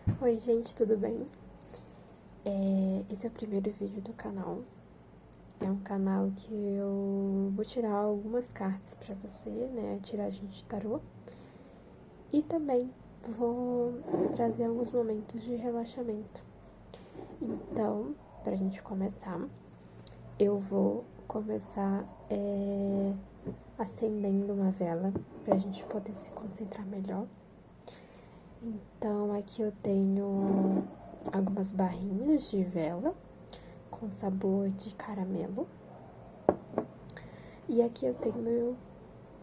Oi gente, tudo bem? Esse é o primeiro vídeo do canal. É um canal que eu vou tirar algumas cartas pra você, né? Tiragem de tarô. E também vou trazer alguns momentos de relaxamento. Então, pra gente começar, eu vou começar acendendo uma vela pra gente poder se concentrar melhor. Então, aqui eu tenho algumas barrinhas de vela com sabor de caramelo. E aqui eu tenho,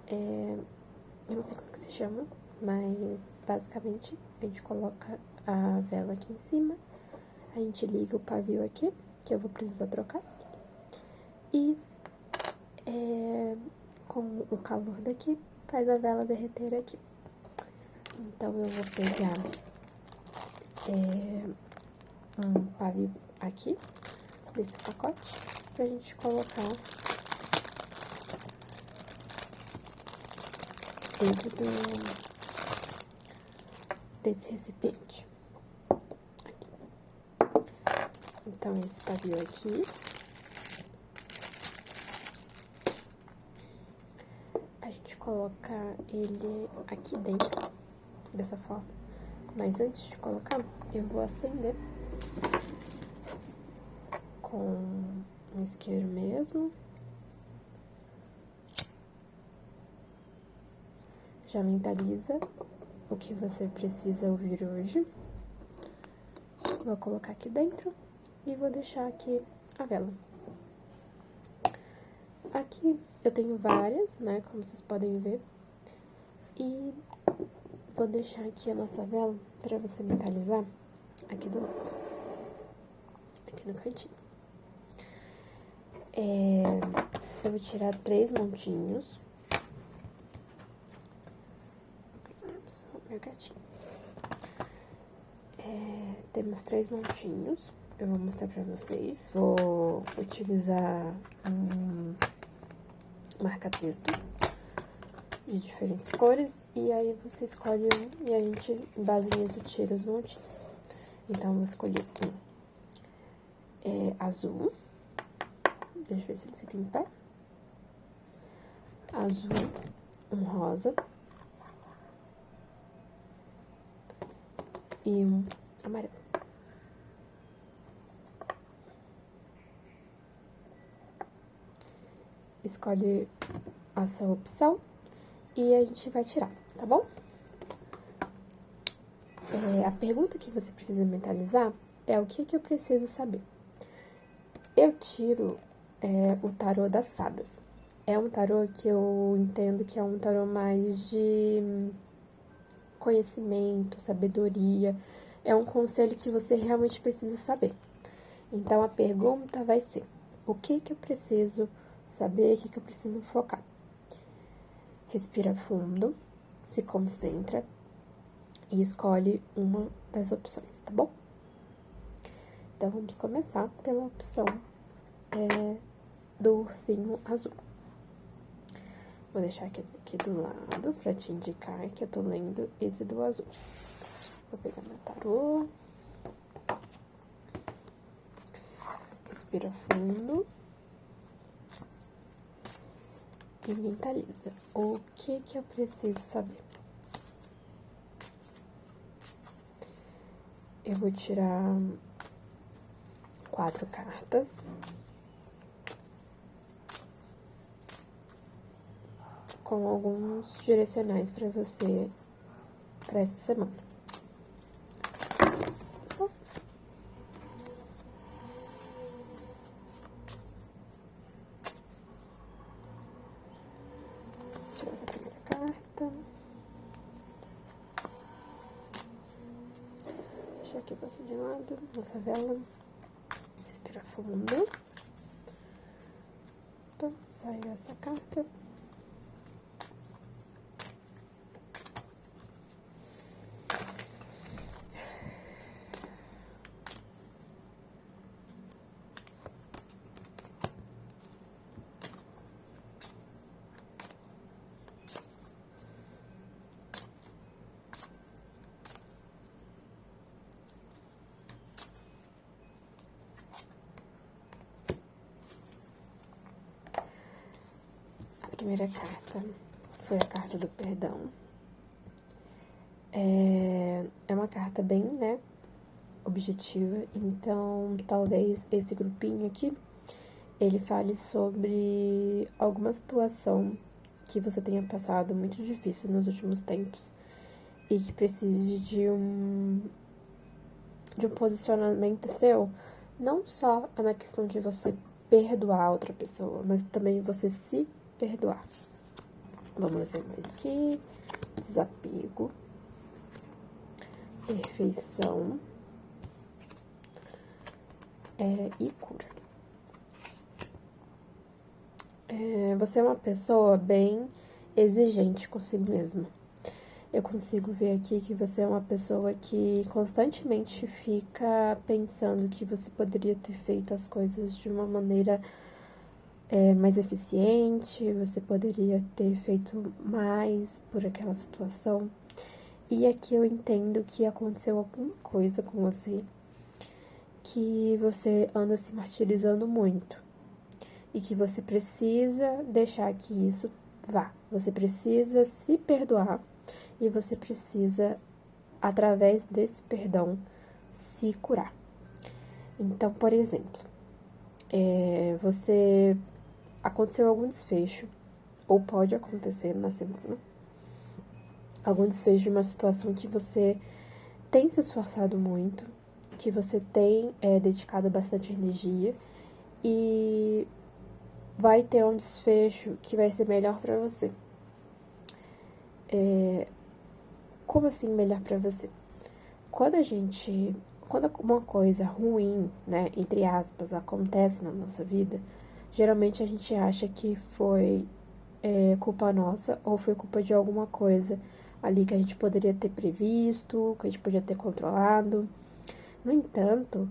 eu não sei como que se chama, mas basicamente a gente coloca a vela aqui em cima, a gente liga o pavio aqui, que eu vou precisar trocar, e com o calor daqui, faz a vela derreter aqui. Então eu vou pegar um pavio aqui, desse pacote, pra gente colocar dentro desse recipiente. Então, esse pavio aqui, a gente coloca ele aqui dentro, dessa forma. Mas antes de colocar, eu vou acender com um isqueiro mesmo. Já mentaliza o que você precisa ouvir hoje. Vou colocar aqui dentro e vou deixar aqui a vela. Aqui eu tenho várias, né, como vocês podem ver. E vou deixar aqui a nossa vela pra você mentalizar aqui do lado. Aqui no cantinho. Eu vou tirar 3 montinhos. Aqui temos o meu gatinho. Temos 3 montinhos. Eu vou mostrar pra vocês. Vou utilizar um marca-texto de diferentes cores. E aí você escolhe um e a gente, em base nisso, tira os montinhos. Então, eu vou escolher um azul. Deixa eu ver se ele fica em pé. Azul, um rosa e um amarelo. Escolhe a sua opção e a gente vai tirar, tá bom? A pergunta que você precisa mentalizar é o que eu preciso saber. Eu tiro o tarô das fadas. É um tarô que eu entendo que é um tarô mais de conhecimento, sabedoria. É um conselho que você realmente precisa saber. Então, a pergunta vai ser: o que eu preciso saber, o que eu preciso focar? Respira fundo, se concentra e escolhe uma das opções, tá bom? Então, vamos começar pela opção do ursinho azul. Vou deixar aqui do lado pra te indicar que eu tô lendo esse do azul. Vou pegar meu tarô. Respira fundo. E mentaliza. O que eu preciso saber? Eu vou tirar 4 cartas. Com alguns direcionais pra você pra essa semana. Tirar essa primeira carta. Deixa aqui um pouquinho de lado, nossa vela. Respira fundo. Opa, saiu essa carta. primeira carta foi a carta do perdão. É uma carta bem, né, objetiva. Então, talvez esse grupinho aqui, ele fale sobre alguma situação que você tenha passado muito difícil nos últimos tempos e que precise de um posicionamento seu, não só na questão de você perdoar a outra pessoa, mas também você se perdoar. Vamos ver mais aqui. Desapego, perfeição e cura. Você é uma pessoa bem exigente consigo mesma. Eu consigo ver aqui que você é uma pessoa que constantemente fica pensando que você poderia ter feito as coisas de uma maneira mais eficiente, você poderia ter feito mais por aquela situação. E aqui eu entendo que aconteceu alguma coisa com você que você anda se martirizando muito e que você precisa deixar que isso vá. Você precisa se perdoar e você precisa, através desse perdão, se curar. Então, por exemplo, você aconteceu algum desfecho, ou pode acontecer na semana, algum desfecho de uma situação que você tem se esforçado muito, que você tem dedicado bastante energia e vai ter um desfecho que vai ser melhor pra você. Como assim melhor pra você? Quando uma coisa ruim, né, entre aspas, acontece na nossa vida, geralmente a gente acha que foi culpa nossa ou foi culpa de alguma coisa ali que a gente poderia ter previsto, que a gente podia ter controlado. No entanto,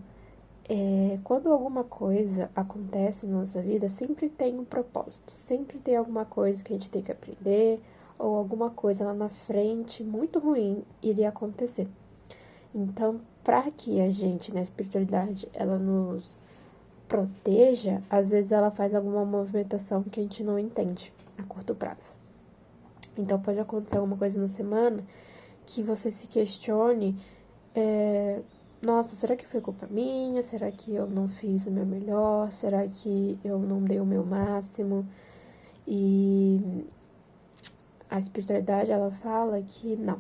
quando alguma coisa acontece na nossa vida, sempre tem um propósito, sempre tem alguma coisa que a gente tem que aprender, ou alguma coisa lá na frente muito ruim iria acontecer. Então, para que a gente, na espiritualidade, ela nos proteja, às vezes ela faz alguma movimentação que a gente não entende a curto prazo. Então, pode acontecer alguma coisa na semana que você se questione, nossa, será que foi culpa minha? Será que eu não fiz o meu melhor? Será que eu não dei o meu máximo? E a espiritualidade, ela fala que não.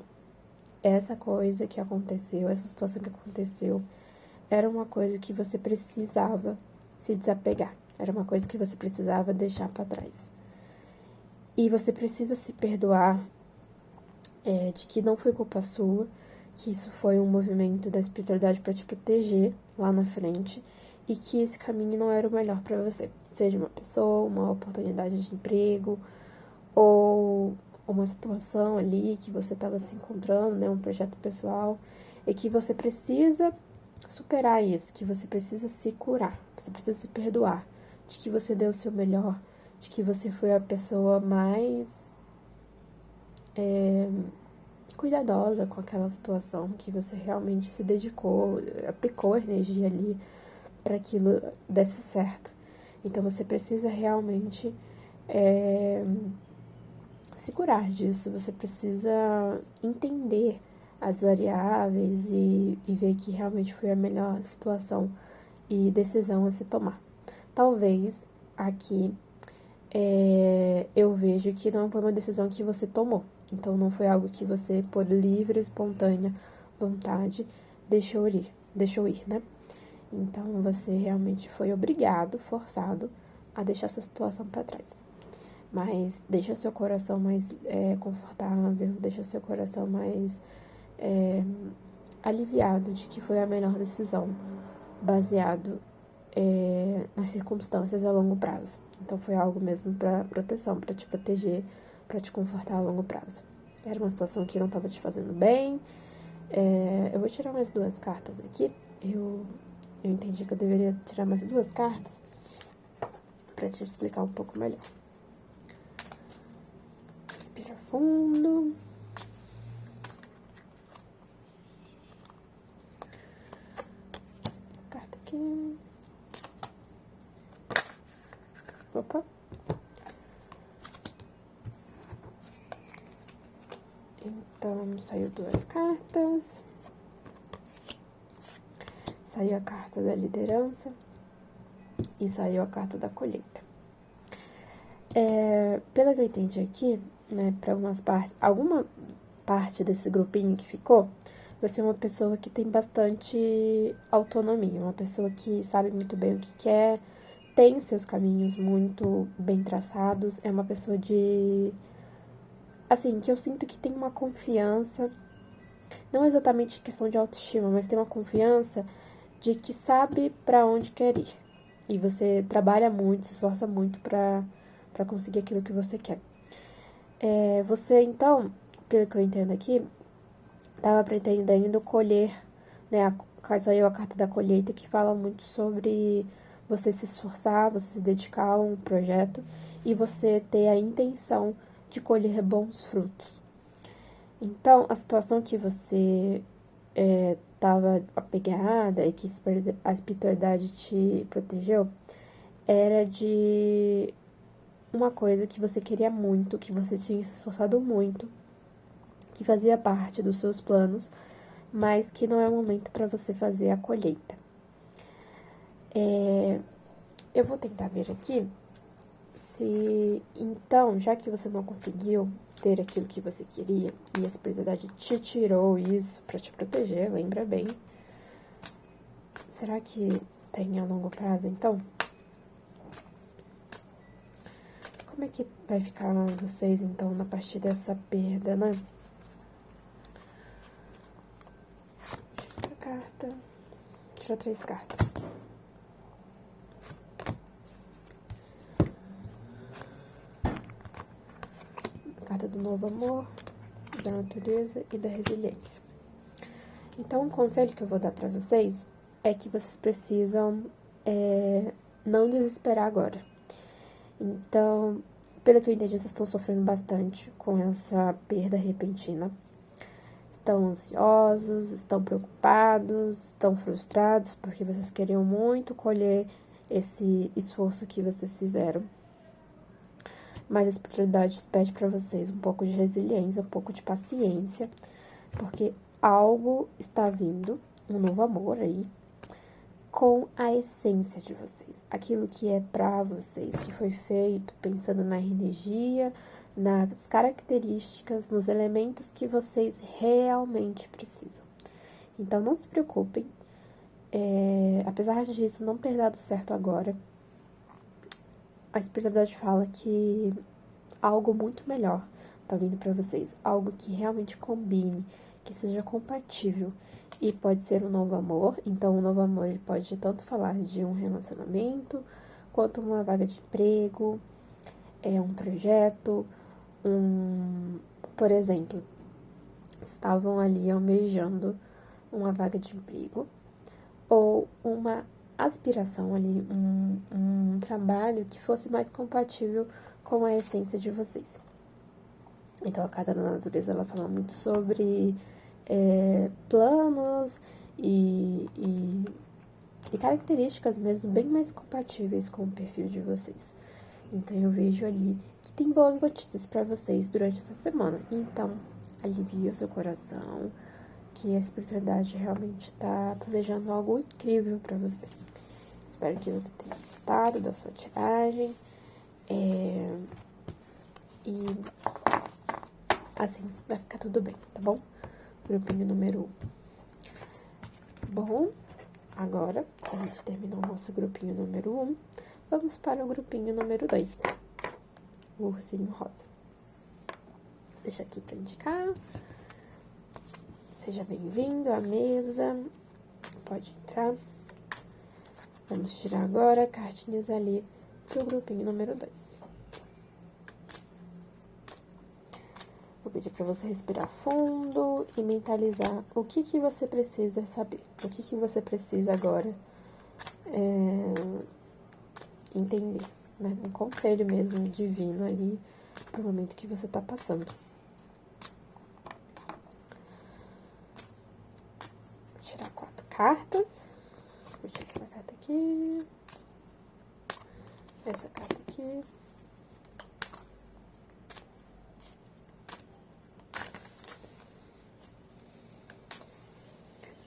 Essa coisa que aconteceu, essa situação que aconteceu, era uma coisa que você precisava se desapegar. Era uma coisa que você precisava deixar para trás. E você precisa se perdoar de que não foi culpa sua, que isso foi um movimento da espiritualidade para te proteger lá na frente e que esse caminho não era o melhor para você. Seja uma pessoa, uma oportunidade de emprego ou uma situação ali que você estava se encontrando, né, um projeto pessoal, e que você precisa superar isso, que você precisa se curar, você precisa se perdoar, de que você deu o seu melhor, de que você foi a pessoa mais cuidadosa com aquela situação, que você realmente se dedicou, aplicou energia ali para aquilo desse certo. Então você precisa realmente se curar disso, você precisa entender as variáveis e ver que realmente foi a melhor situação e decisão a se tomar. Talvez aqui eu vejo que não foi uma decisão que você tomou, então não foi algo que você, por livre, espontânea vontade, deixou ir, né? Então você realmente foi obrigado, forçado a deixar essa situação para trás. Mas deixa seu coração mais confortável, deixa seu coração mais aliviado de que foi a melhor decisão, baseado nas circunstâncias a longo prazo. Então foi algo mesmo para proteção, para te proteger, para te confortar a longo prazo. Era uma situação que não estava te fazendo bem. Eu vou tirar mais 2 cartas aqui. Eu entendi que eu deveria tirar mais 2 cartas para te explicar um pouco melhor. Respira fundo. Carta aqui. Opa. Então, saiu 2 cartas. Saiu a carta da liderança e saiu a carta da colheita. Pelo que eu entendi aqui, né, para alguma parte desse grupinho que ficou, vai ser uma pessoa que tem bastante autonomia, uma pessoa que sabe muito bem o que quer, tem seus caminhos muito bem traçados, é uma pessoa assim, que eu sinto que tem uma confiança, não exatamente questão de autoestima, mas tem uma confiança de que sabe para onde quer ir. E você trabalha muito, se esforça muito para conseguir aquilo que você quer. Você, então, pelo que eu entendo aqui, estava pretendendo colher, né? Saiu a carta da colheita que fala muito sobre você se esforçar, você se dedicar a um projeto e você ter a intenção de colher bons frutos. Então, a situação que você estava apegada e que a espiritualidade te protegeu era de uma coisa que você queria muito, que você tinha se esforçado muito, que fazia parte dos seus planos, mas que não é o momento para você fazer a colheita. Eu vou tentar ver aqui se, então, já que você não conseguiu ter aquilo que você queria e a espiritualidade te tirou isso para te proteger, lembra bem. Será que tem a longo prazo, então? Como é que vai ficar vocês, então, na partir dessa perda, né? Tira essa carta. Tira 3 cartas. Carta do novo amor, da natureza e da resiliência. Então, um conselho que eu vou dar pra vocês é que vocês precisam não desesperar agora. Então, pelo que eu entendi, vocês estão sofrendo bastante com essa perda repentina. Estão ansiosos, estão preocupados, estão frustrados, porque vocês queriam muito colher esse esforço que vocês fizeram. Mas a espiritualidade pede para vocês um pouco de resiliência, um pouco de paciência, porque algo está vindo, um novo amor aí, com a essência de vocês. Aquilo que é para vocês, que foi feito pensando na energia, nas características, nos elementos que vocês realmente precisam. Então não se preocupem, apesar disso não ter dado certo agora, a espiritualidade fala que algo muito melhor tá vindo para vocês, algo que realmente combine, que seja compatível. E pode ser um novo amor, então um novo amor ele pode tanto falar de um relacionamento, quanto uma vaga de emprego, um projeto, por exemplo, estavam ali almejando uma vaga de emprego, ou uma aspiração ali, um trabalho que fosse mais compatível com a essência de vocês. Então, a carta da natureza, ela fala muito sobre planos e características mesmo bem mais compatíveis com o perfil de vocês. Então, eu vejo ali que tem boas notícias para vocês durante essa semana. Então, alivie o seu coração, que a espiritualidade realmente está planejando algo incrível para você. Espero que você tenha gostado da sua tiragem. E assim, vai ficar tudo bem, tá bom? Grupinho número 1. Bom, agora a gente terminou o nosso grupinho número 1. Vamos para o grupinho número 2. O ursinho rosa. Deixa aqui para indicar. Seja bem-vindo à mesa. Pode entrar. Vamos tirar agora cartinhas ali pro grupinho número 2. Vou pedir para você respirar fundo e mentalizar o que você precisa saber. O que você precisa agora entender, né? Um conselho mesmo divino ali pro momento que você tá passando. Vou tirar 4 cartas. Vou tirar essa carta aqui. Essa carta aqui.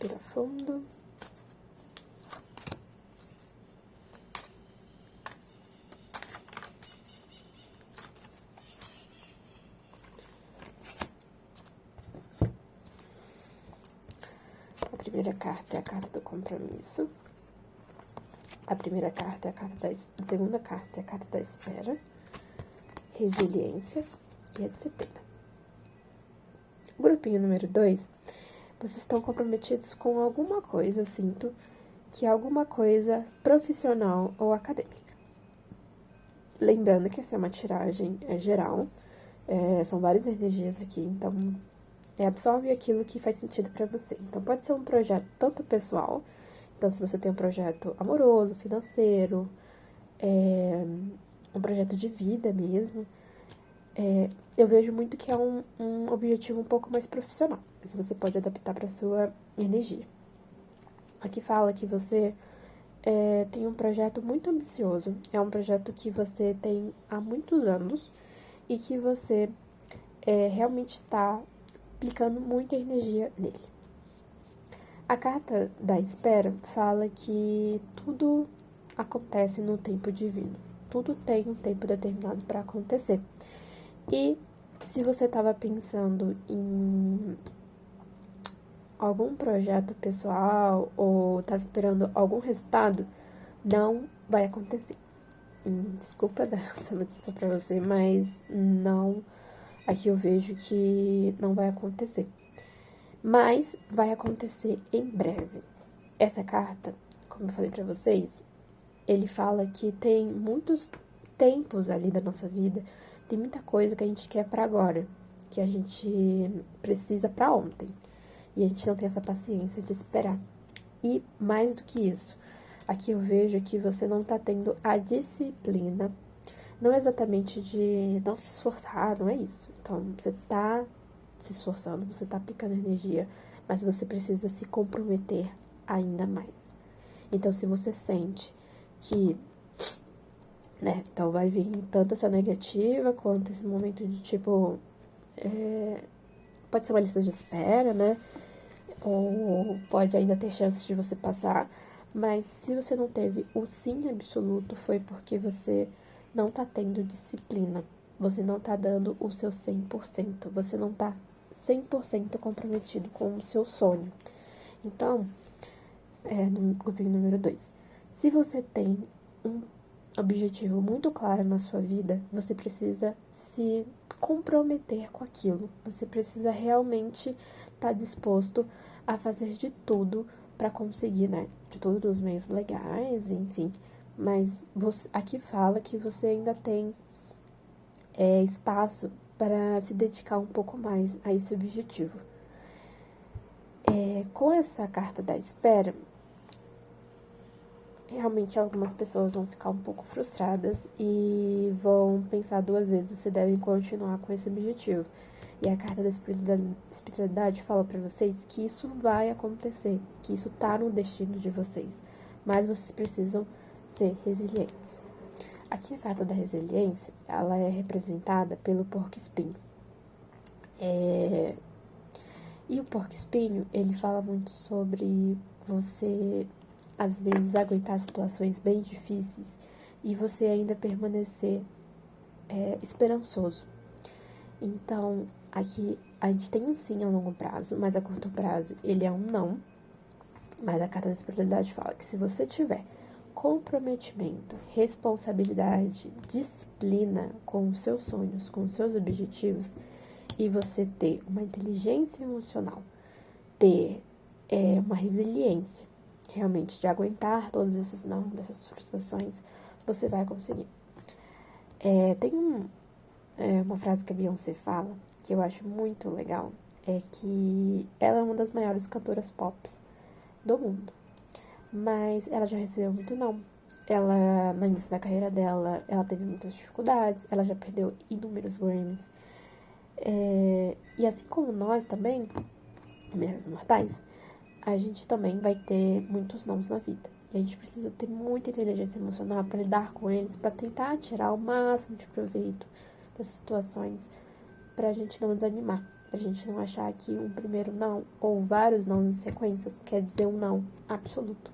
Respira fundo. A primeira carta é a carta do compromisso. A primeira carta é a segunda carta é a carta da espera, resiliência e a disciplina. O grupinho número 2, vocês estão comprometidos com alguma coisa, eu sinto que é alguma coisa profissional ou acadêmica. Lembrando que essa é uma tiragem geral, são várias energias aqui, então absorve aquilo que faz sentido pra você. Então pode ser um projeto tanto pessoal, então se você tem um projeto amoroso, financeiro, um projeto de vida mesmo, eu vejo muito que é um objetivo um pouco mais profissional. Isso você pode adaptar para sua energia. Aqui fala que você tem um projeto muito ambicioso. É um projeto que você tem há muitos anos e que você realmente está aplicando muita energia nele. A carta da espera fala que tudo acontece no tempo divino. Tudo tem um tempo determinado para acontecer. E se você estava pensando em algum projeto pessoal ou estava esperando algum resultado, não vai acontecer. Desculpa dar essa notícia pra você, mas não. Aqui eu vejo que não vai acontecer. Mas vai acontecer em breve. Essa carta, como eu falei pra vocês, ele fala que tem muitos tempos ali da nossa vida, tem muita coisa que a gente quer pra agora, que a gente precisa pra ontem. E a gente não tem essa paciência de esperar. E mais do que isso, aqui eu vejo que você não tá tendo a disciplina, não exatamente de não se esforçar, não é isso. Então, você tá se esforçando, você tá aplicando energia, mas você precisa se comprometer ainda mais. Então, se você sente que, então vai vir tanto essa negativa quanto esse momento de tipo, pode ser uma lista de espera, né? Ou pode ainda ter chances de você passar, mas se você não teve o sim absoluto, foi porque você não tá tendo disciplina, você não tá dando o seu 100%, você não tá 100% comprometido com o seu sonho. Então, no grupinho número 2, se você tem um objetivo muito claro na sua vida, você precisa se comprometer com aquilo, você precisa realmente estar disposto a fazer de tudo para conseguir, né? De todos os meios legais, enfim. Mas aqui fala que você ainda tem espaço para se dedicar um pouco mais a esse objetivo. Com essa carta da espera, realmente algumas pessoas vão ficar um pouco frustradas e vão pensar duas vezes se devem continuar com esse objetivo. E a carta da espiritualidade fala pra vocês que isso vai acontecer, que isso tá no destino de vocês. Mas vocês precisam ser resilientes. Aqui a carta da resiliência, ela é representada pelo porco-espinho. E o porco-espinho, ele fala muito sobre você, às vezes, aguentar situações bem difíceis e você ainda permanecer esperançoso. Então, aqui a gente tem um sim a longo prazo, mas a curto prazo ele é um não. Mas a carta da espiritualidade fala que se você tiver comprometimento, responsabilidade, disciplina com os seus sonhos, com os seus objetivos, e você ter uma inteligência emocional, ter uma resiliência, realmente, de aguentar todos esses não, dessas frustrações, você vai conseguir. Tem uma frase que a Beyoncé fala, que eu acho muito legal, é que ela é uma das maiores cantoras pop do mundo, mas ela já recebeu muito não. Ela, no início da carreira dela, ela teve muitas dificuldades, ela já perdeu inúmeros Grammys. E assim como nós também, meros mortais, a gente também vai ter muitos nãos na vida. E a gente precisa ter muita inteligência emocional para lidar com eles, para tentar tirar o máximo de proveito das situações, pra gente não desanimar. Pra gente não achar que um primeiro não ou vários não em sequências quer dizer um não absoluto.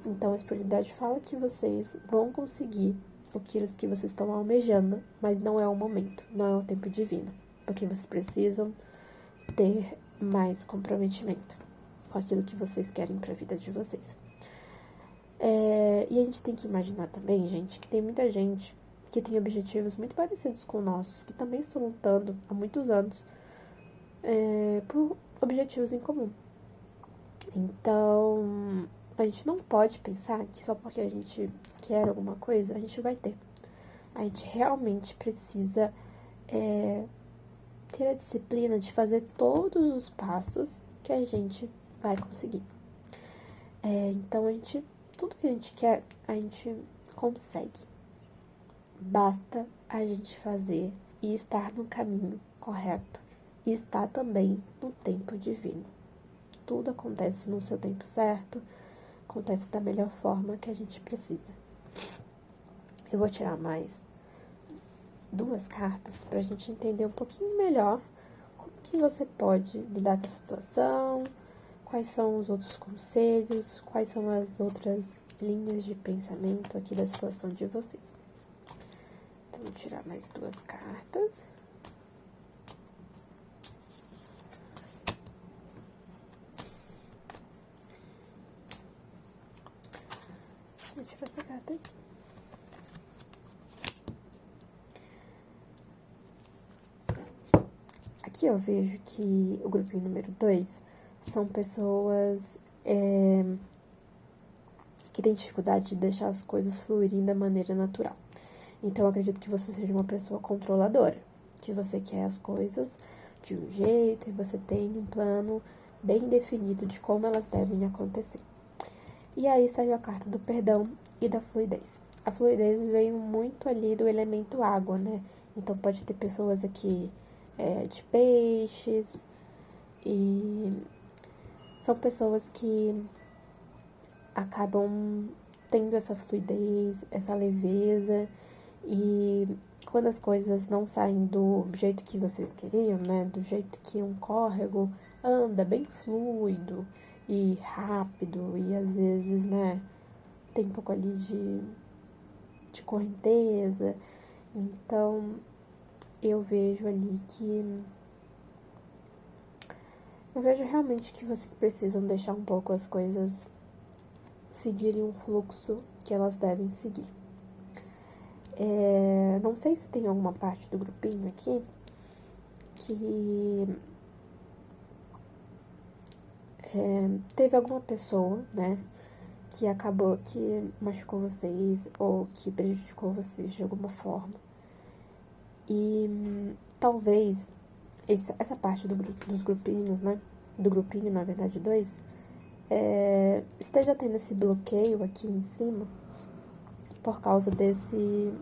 Então, a espiritualidade fala que vocês vão conseguir aquilo que vocês estão almejando, mas não é o momento, não é o tempo divino, porque vocês precisam ter mais comprometimento com aquilo que vocês querem para a vida de vocês. E a gente tem que imaginar também, gente, que tem muita gente que tem objetivos muito parecidos com nossos, que também estão lutando há muitos anos por objetivos em comum. Então, a gente não pode pensar que só porque a gente quer alguma coisa, a gente vai ter. A gente realmente precisa ter a disciplina de fazer todos os passos que a gente vai conseguir. Então, tudo que a gente quer, a gente consegue. Basta a gente fazer e estar no caminho correto. E estar também no tempo divino. Tudo acontece no seu tempo certo, acontece da melhor forma que a gente precisa. Eu vou tirar mais 2 cartas para a gente entender um pouquinho melhor como que você pode lidar com a situação, quais são os outros conselhos, quais são as outras linhas de pensamento aqui da situação de vocês. Então, vou tirar mais 2 cartas. Vou tirar essa carta aqui. Aqui eu vejo que o grupinho número 2 são pessoas que têm dificuldade de deixar as coisas fluírem da maneira natural. Então, eu acredito que você seja uma pessoa controladora, que você quer as coisas de um jeito e você tem um plano bem definido de como elas devem acontecer. E aí saiu a carta do perdão e da fluidez. A fluidez veio muito ali do elemento água, né? Então, pode ter pessoas aqui de peixes e são pessoas que acabam tendo essa fluidez, essa leveza e quando as coisas não saem do jeito que vocês queriam, né, do jeito que um córrego anda bem fluido e rápido e às vezes, né, tem um pouco ali de correnteza, então eu vejo ali que eu vejo realmente que vocês precisam deixar um pouco as coisas seguirem um fluxo que elas devem seguir. Não sei se tem alguma parte do grupinho aqui que teve alguma pessoa, né, que acabou, que machucou vocês ou que prejudicou vocês de alguma forma. E talvez essa parte dos grupinhos, né, do grupinho, na verdade, 2, esteja tendo esse bloqueio aqui em cima por causa desse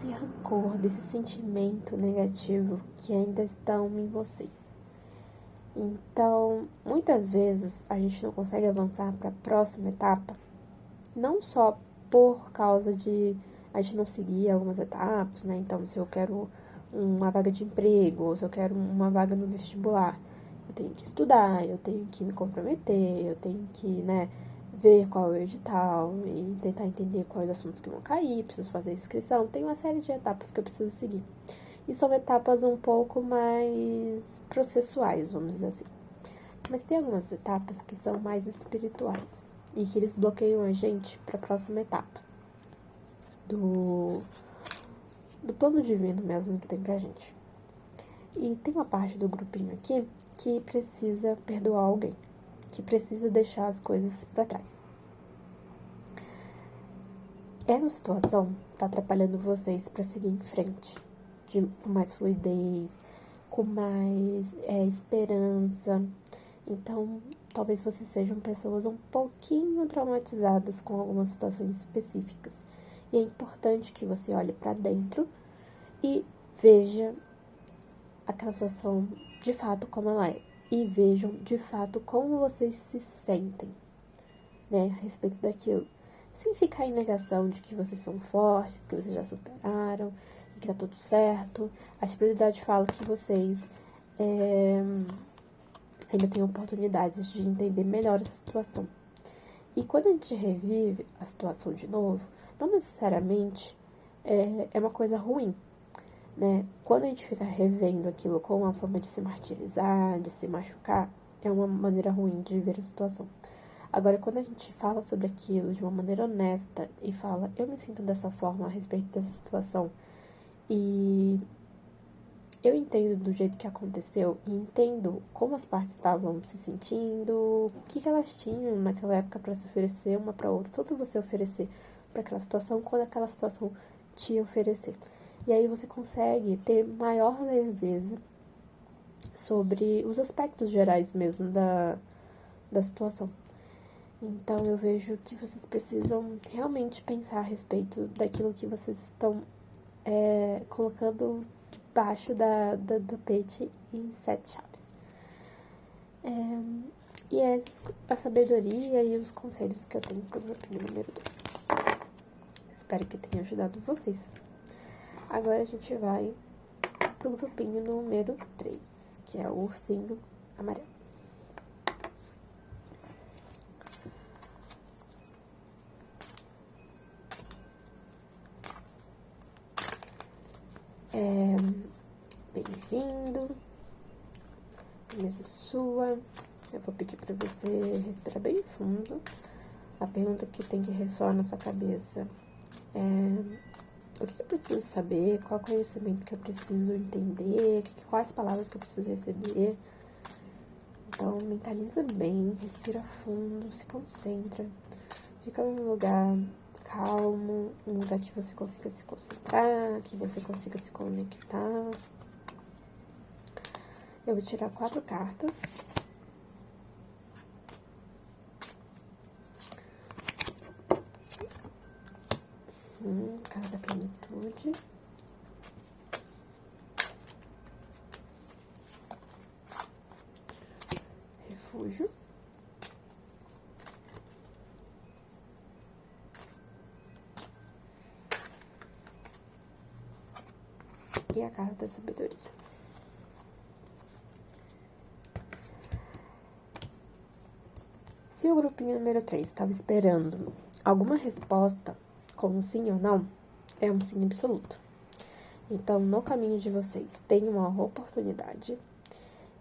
rancor, desse sentimento negativo que ainda estão em vocês. Então, muitas vezes a gente não consegue avançar para a próxima etapa, não só por causa de a gente não seguir algumas etapas, né? Então, se eu quero uma vaga de emprego, ou se eu quero uma vaga no vestibular, eu tenho que estudar, eu tenho que me comprometer, eu tenho que, né, ver qual é o edital e tentar entender quais assuntos que vão cair, preciso fazer inscrição, tem uma série de etapas que eu preciso seguir. E são etapas um pouco mais processuais, vamos dizer assim. Mas tem algumas etapas que são mais espirituais e que eles bloqueiam a gente para a próxima etapa do plano divino mesmo que tem pra gente. E tem uma parte do grupinho aqui que precisa perdoar alguém, que precisa deixar as coisas para trás. Essa situação tá atrapalhando vocês para seguir em frente, com mais fluidez, com mais esperança. Então, talvez vocês sejam pessoas um pouquinho traumatizadas com algumas situações específicas. E é importante que você olhe para dentro e veja aquela situação de fato como ela é. E vejam de fato como vocês se sentem, né, a respeito daquilo. Sem ficar em negação de que vocês são fortes, que vocês já superaram, que tá tudo certo. A espiritualidade fala que vocês ainda têm oportunidades de entender melhor essa situação. E quando a gente revive a situação de novo, não necessariamente é uma coisa ruim, né? Quando a gente fica revendo aquilo como uma forma de se martirizar, de se machucar, é uma maneira ruim de ver a situação. Agora, quando a gente fala sobre aquilo de uma maneira honesta e fala, eu me sinto dessa forma a respeito dessa situação e eu entendo do jeito que aconteceu e entendo como as partes estavam se sentindo, o que elas tinham naquela época para se oferecer uma para outra, tanto você oferecer para aquela situação quanto aquela situação te oferecer. E aí você consegue ter maior leveza sobre os aspectos gerais mesmo da situação. Então eu vejo que vocês precisam realmente pensar a respeito daquilo que vocês estão colocando debaixo do tapete em 7 chaves. E é a sabedoria e os conselhos que eu tenho para o grupinho número 2. Espero que tenha ajudado vocês. Agora a gente vai pro grupinho número 3, que é o ursinho amarelo. Bem-vindo. A mesa é sua. Eu vou pedir para você respirar bem fundo. A pergunta que tem que ressoar na sua cabeça é: o que eu preciso saber? Qual conhecimento que eu preciso entender? Quais palavras que eu preciso receber? Então, mentaliza bem, respira fundo, se concentra. Fica num lugar calmo, um lugar que você consiga se concentrar, que você consiga se conectar. Eu vou tirar 4 cartas. Carta da plenitude. Refúgio. E a carta da sabedoria. Se o grupinho número 3 estava esperando alguma resposta como sim ou não, é um sim absoluto. Então, no caminho de vocês, tem uma oportunidade.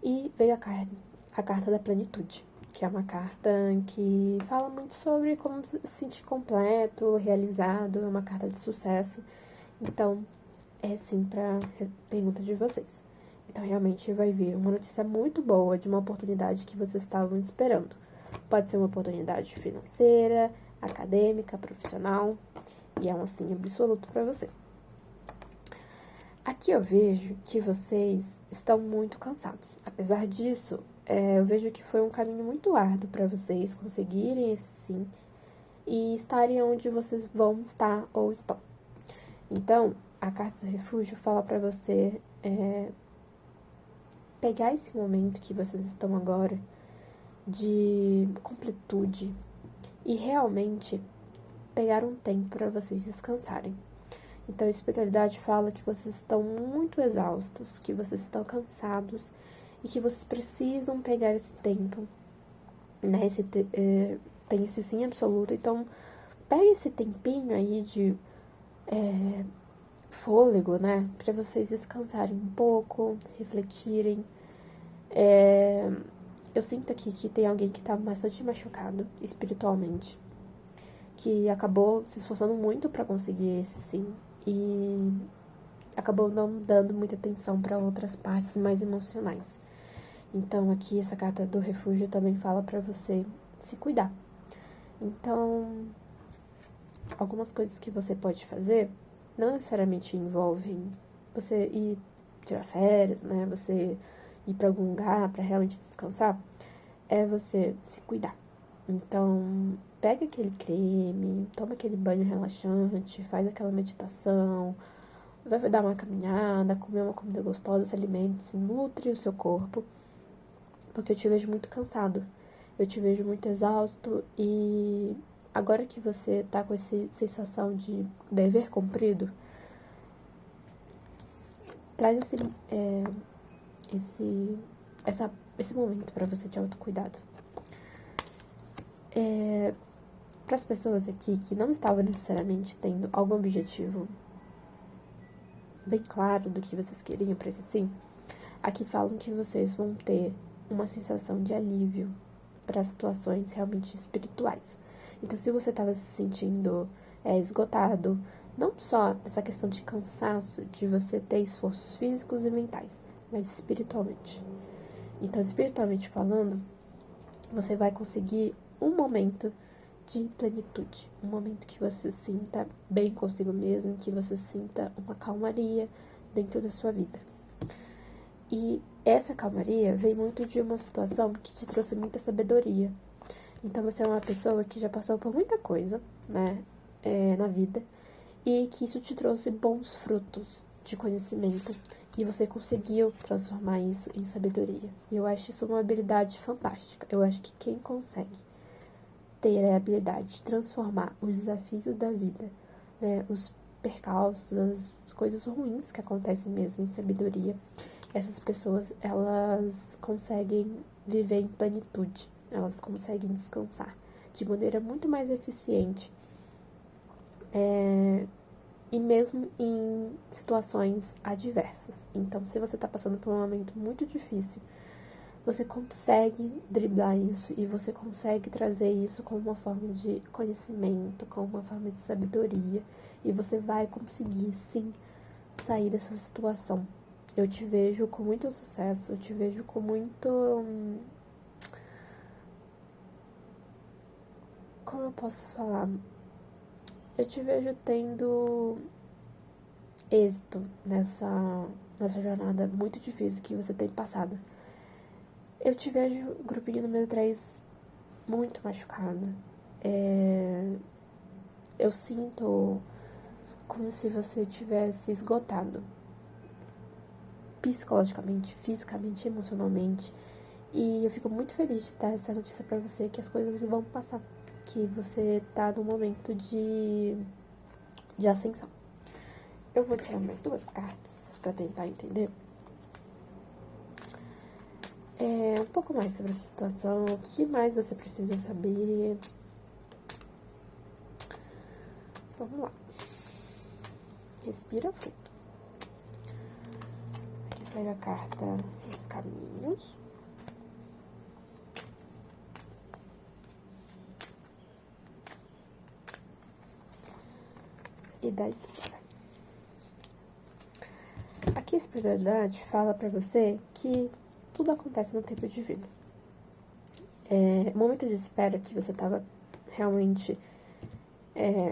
E veio a carta da plenitude, que é uma carta que fala muito sobre como se sentir completo, realizado, é uma carta de sucesso. Então, é sim para pergunta de vocês. Então, realmente vai vir uma notícia muito boa de uma oportunidade que vocês estavam esperando. Pode ser uma oportunidade financeira, acadêmica, profissional, e é um sim absoluto para você. Aqui eu vejo que vocês estão muito cansados. Apesar disso, eu vejo que foi um caminho muito árduo para vocês conseguirem esse sim e estarem onde vocês vão estar ou estão. Então, a carta do refúgio fala para você pegar esse momento que vocês estão agora de completude e realmente pegar um tempo para vocês descansarem. Então, a espiritualidade fala que vocês estão muito exaustos, que vocês estão cansados e que vocês precisam pegar esse tempo, né? Tem esse sim absoluto. Então, pega esse tempinho aí de fôlego, né? Para vocês descansarem um pouco, refletirem. Eu sinto aqui que tem alguém que tá bastante machucado espiritualmente, que acabou se esforçando muito para conseguir esse sim e acabou não dando muita atenção para outras partes mais emocionais. Então aqui essa carta do refúgio também fala para você se cuidar. Então, algumas coisas que você pode fazer não necessariamente envolvem você ir tirar férias, né? Você ir para algum lugar para realmente descansar, é você se cuidar. Então, pega aquele creme, toma aquele banho relaxante, faz aquela meditação, vai dar uma caminhada, comer uma comida gostosa, se alimente, nutre o seu corpo, porque eu te vejo muito cansado, eu te vejo muito exausto e agora que você tá com essa sensação de dever cumprido, traz esse momento para você de autocuidado. Para as pessoas aqui que não estavam necessariamente tendo algum objetivo bem claro do que vocês queriam para esse sim, aqui falam que vocês vão ter uma sensação de alívio para situações realmente espirituais. Então, se você estava se sentindo esgotado, não só nessa questão de cansaço, de você ter esforços físicos e mentais, mas espiritualmente. Então, espiritualmente falando, você vai conseguir um momento de plenitude, um momento que você se sinta bem consigo mesmo, que você sinta uma calmaria dentro da sua vida. E essa calmaria vem muito de uma situação que te trouxe muita sabedoria. Então você é uma pessoa que já passou por muita coisa, né, na vida, e que isso te trouxe bons frutos de conhecimento, e você conseguiu transformar isso em sabedoria. E eu acho isso uma habilidade fantástica. Eu acho que quem consegue ter a habilidade de transformar os desafios da vida, né, os percalços, as coisas ruins que acontecem mesmo em sabedoria, essas pessoas, elas conseguem viver em plenitude, elas conseguem descansar de maneira muito mais eficiente, e mesmo em situações adversas. Então, se você está passando por um momento muito difícil, você consegue driblar isso e você consegue trazer isso como uma forma de conhecimento, como uma forma de sabedoria, e você vai conseguir sim sair dessa situação. Eu te vejo com muito sucesso, eu te vejo com muito... Como eu posso falar? Eu te vejo tendo êxito nessa jornada muito difícil que você tem passado. Eu te vejo, grupinho número 3, muito machucada. Eu sinto como se você tivesse esgotado psicologicamente, fisicamente, emocionalmente. E eu fico muito feliz de dar essa notícia pra você, que as coisas vão passar, que você tá num momento de ascensão. Eu vou tirar mais 2 cartas pra tentar entender um pouco mais sobre essa situação, o que mais você precisa saber. Vamos lá. Respira fundo. Aqui sai a carta dos caminhos. E da espada. Aqui a espiritualidade fala pra você que tudo acontece no tempo divino. O momento de espera que você tava realmente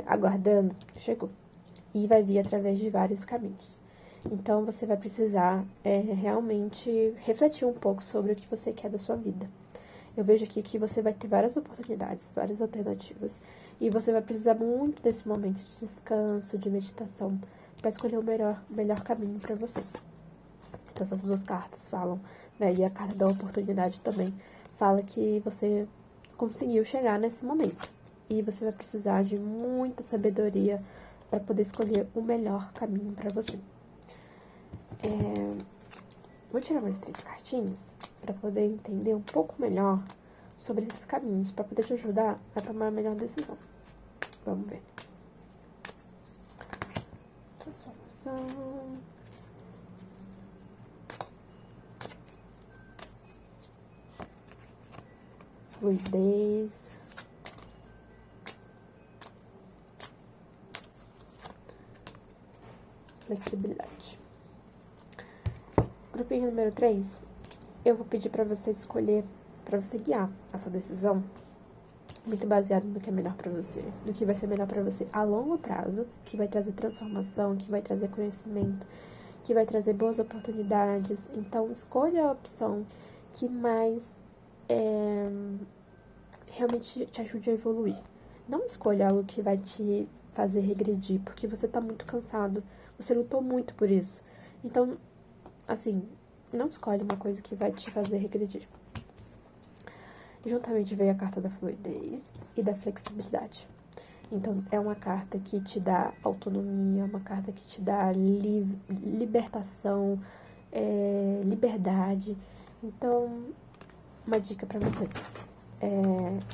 aguardando chegou. E vai vir através de vários caminhos. Então, você vai precisar realmente refletir um pouco sobre o que você quer da sua vida. Eu vejo aqui que você vai ter várias oportunidades, várias alternativas. E você vai precisar muito desse momento de descanso, de meditação, para escolher o melhor caminho para você. Então, essas 2 cartas falam, né? E a carta da oportunidade também fala que você conseguiu chegar nesse momento. E você vai precisar de muita sabedoria para poder escolher o melhor caminho para você. Vou tirar mais 3 cartinhas para poder entender um pouco melhor sobre esses caminhos, para poder te ajudar a tomar a melhor decisão. Vamos ver. Transformação. Fluidez. Flexibilidade. Grupinho número 3, eu vou pedir pra você escolher, pra você guiar a sua decisão, muito baseado no que é melhor pra você, no que vai ser melhor pra você a longo prazo, que vai trazer transformação, que vai trazer conhecimento, que vai trazer boas oportunidades. Então, escolha a opção que mais realmente te ajude a evoluir. Não escolha algo que vai te fazer regredir, porque você tá muito cansado, você lutou muito por isso. Então, assim, não escolhe uma coisa que vai te fazer regredir. Juntamente veio a carta da fluidez e da flexibilidade. Então, é uma carta que te dá autonomia, uma carta que te dá libertação, liberdade. Então, uma dica pra você.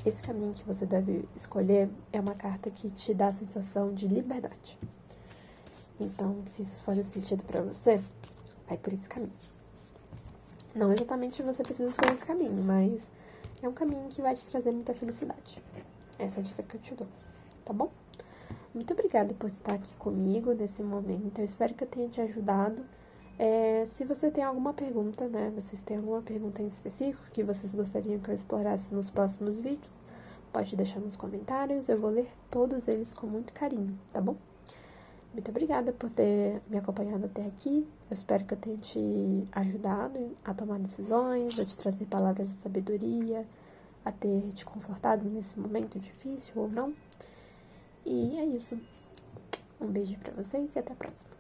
Esse caminho que você deve escolher é uma carta que te dá a sensação de liberdade. Então, se isso faz sentido pra você, vai por esse caminho. Não exatamente você precisa escolher esse caminho, mas é um caminho que vai te trazer muita felicidade. Essa é a dica que eu te dou, tá bom? Muito obrigada por estar aqui comigo nesse momento. Eu espero que eu tenha te ajudado. Se você tem alguma pergunta, né? Vocês têm alguma pergunta em específico que vocês gostariam que eu explorasse nos próximos vídeos, pode deixar nos comentários. Eu vou ler todos eles com muito carinho, tá bom? Muito obrigada por ter me acompanhado até aqui. Eu espero que eu tenha te ajudado a tomar decisões, a te trazer palavras de sabedoria, a ter te confortado nesse momento difícil ou não. E é isso. Um beijo pra vocês e até a próxima.